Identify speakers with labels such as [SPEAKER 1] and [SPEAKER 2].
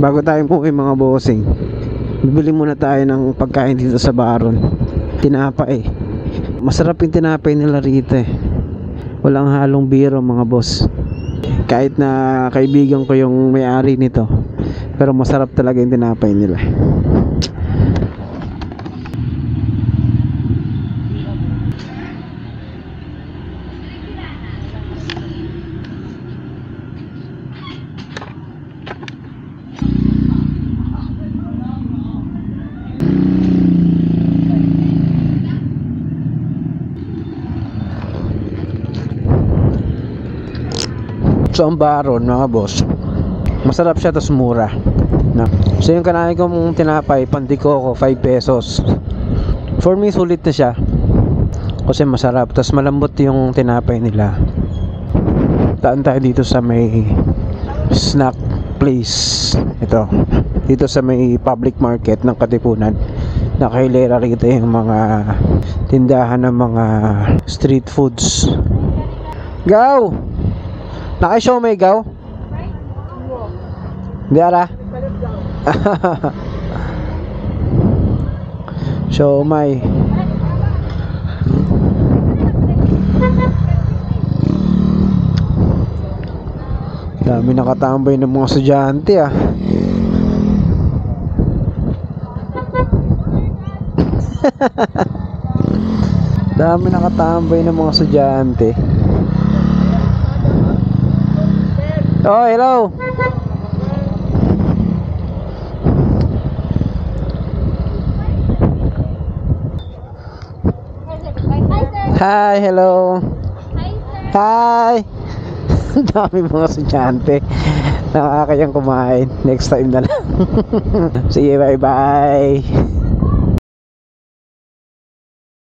[SPEAKER 1] Bago tayo umuwi mga bossing, bibili muna tayo ng pagkain dito sa Baron. Tinapay. Masarap yung tinapay nila rito eh. Walang halong biro mga boss. Kahit na kaibigan ko yung may-ari nito, pero masarap talaga yung tinapay nila. So ang Baron mga boss, masarap siya tas mura na. So yung kanain kong tinapay pandikoko 5 pesos. For me sulit na siya kasi masarap tas malambot yung tinapay nila. Daan tayo dito sa may snack place. Ito dito sa may public market ng Katipunan. Nakahilera rito yung mga tindahan ng mga street foods. Go! Naka-show may gaw? Di ara? Show may. Dami nakatambay ng mga estudyante ah. Dami nakatambay ng mga estudyante. Oh, hello. Hi, hello. Hi. Dami mga estudyante. Nakakayang kumain. Next time na lang. Sige, bye-bye.